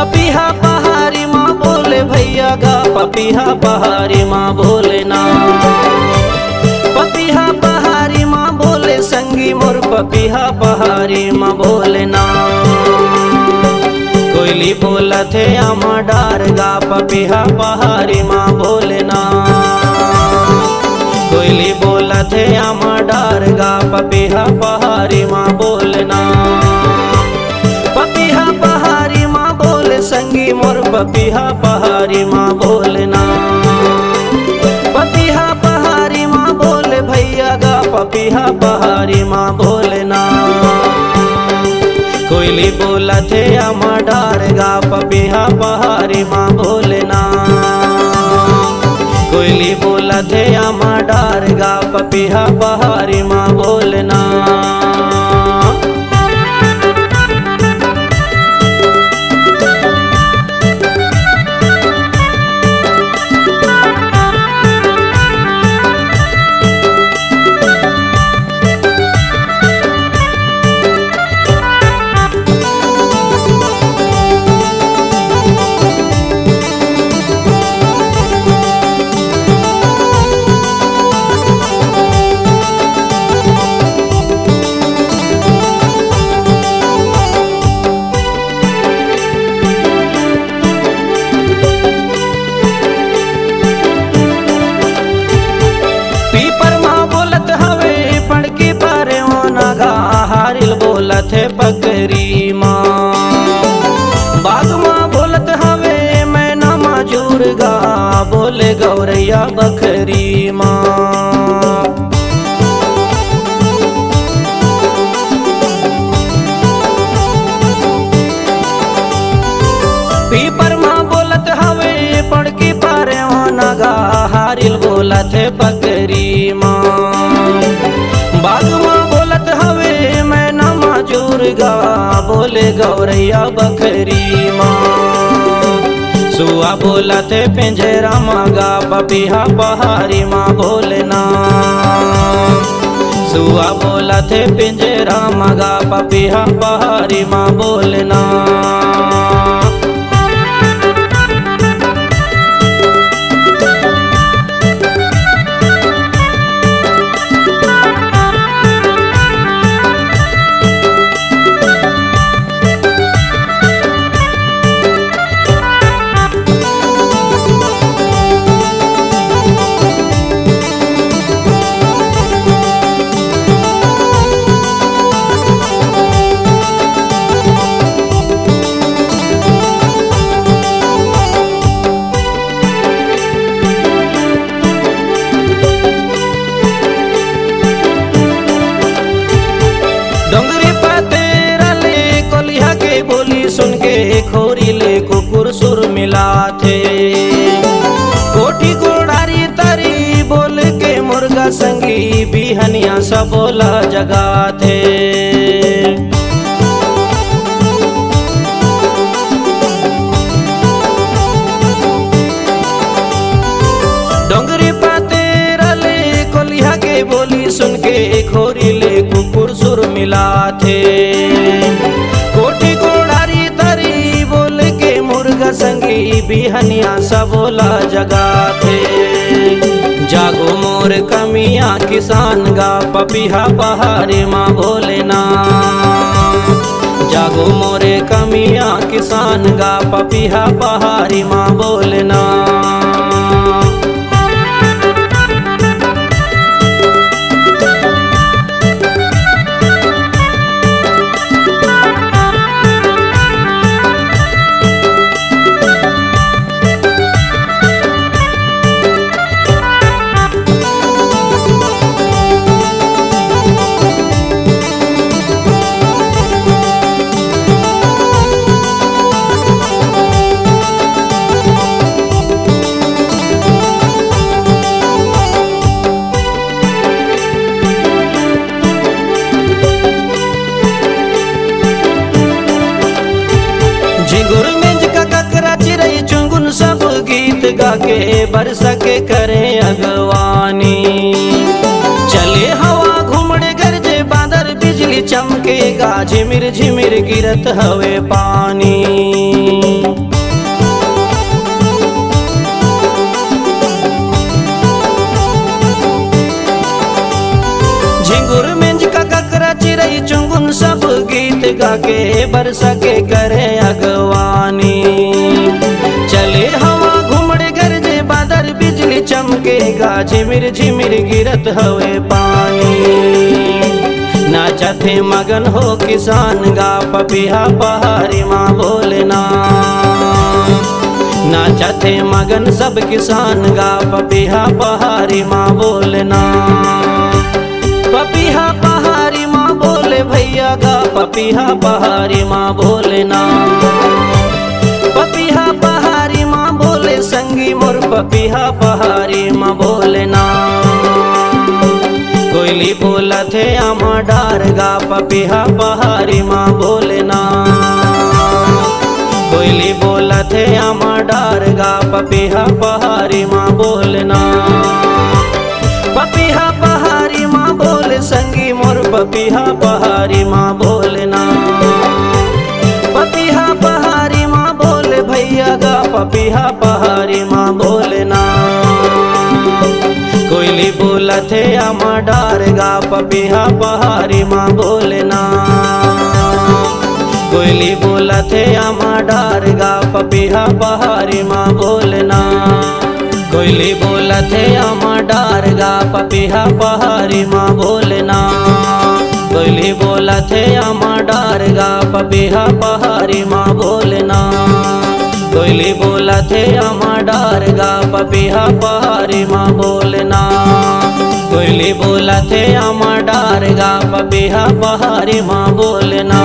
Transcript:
पपीहा पहाड़ी माँ बोले भैया गा, पपीहा पहाड़ी माँ बोले ना। पपीहा पहाड़ी माँ बोले संगी मोर, पपीहा पहाड़ी माँ बोले ना। कोयली बोला थे आमा डार गा, पपीहा पहाड़ी माँ बोले ना। कोयली बोला थे आमा डार गा, पपीहा पहाड़ी माँ बोले ना। पपीहा पहाड़ी माँ बोले संगी मोर, पपीहा पहाड़ी माँ बोले ना। पपीहा पहाड़ी माँ बोले भैया गा, पपीहा पहाड़ी माँ बोले ना। कोयली बोला थे आमा डार गा, पपीहा पहाड़ी माँ बोले ना। कोयली बोला थे आमा डार गा, पपीहा पहाड़ी माँ बोले ना। बोलत है पकरी माँ, बाग माँ बोलत हवे मैना मजूर गा, बोले गौरैया बकरी माँ। पीपर माँ बोलत हवे पड़की पारे नगा, हारिल बोलत है पकरी माँ। बाग माँ बोलत हवे मैना मजूर गा, बोले गौरैया बकरी माँ। सुआ बोलत है पिंजरा मागा, पपीहा पहाड़ी माँ बोले ना। सुआ बोलत है पिंजरा मागा, पपीहा पहाड़ी माँ बोले ना। सुन के खोरी ले कुकुर सुर मिला थे, कोठी गोड़ारी तरी बोल के मुर्गा संगी, बिहनिया सब बोला जगा थे। डोंगरी पाते रले कोलिया के बोली सुन के खोरी ले कुकुर सुर मिला थे। कोठी गोड़ारी तरी बोल के मुर्गा संगी, बिहनिया सब बोला जगा थे। जागो मोर कमिया किसान गा, पपीहा पहाड़ी माँ बोले ना। जागो मोरे कमिया किसान गा, पपीहा पहाड़ी माँ बोले ना। झिंगुर मिंज का ककरा चिरई चुंगुन सब गीत गा के बरस के करे अगवानी। चले हवा घुमड़े गरजे बादल बिजली चमके गा, झिमिर झिमिर गिरत हवे पानी। गा के बरसा के करे अगवानी। चले हवा घुमड़े गरजे बादल बिजली चमकेगा, झिमिर झिमिर गिरत हवे पानी। नाचते मगन हो किसान गा पपिहा पहाड़ी माँ बोलना। नाचते मगन सब किसान गा पपिहा पहाड़ी माँ बोलना। पपिहा पहाड़ी माँ बोले भैया गा पपिहा पहाड़ी माँ बोलना। पपिहा पहाड़ी माँ बोले संगी मोर पपिहा पहाड़ी माँ बोलना। कोयली बोला थे आमा डार गा पपिहा पहाड़ी माँ बोलना। कोयली बोला थे आमा डार गा पपिहा पहाड़ी माँ बोलना। पपिहा पहाड़ी माँ बोले संगी मोर पपिहा पहाड़ी माँ बोलना। पपिहा पहाड़ी माँ बोले भैया गा पपिहा पहाड़ी माँ बोलना। कोयली बोला थे आमा डार गा पपिहा पहाड़ी माँ बोलना। कोयली बोला थे आमा डार गा पपिहा पहाड़ी माँ बोलना। कोयली बोला थे आमा डार गा पपिहा पहाड़ी माँ बोलना। कोयली बोला थे आमा डार गा पपिहा पहाड़ी माँ बोलना। कोयली बोला थे आमा डार गा पपिहा पहाड़ी माँ बोलना। कोयली बोला थे आमा डार गा पपिहा पहाड़ी माँ बोलना।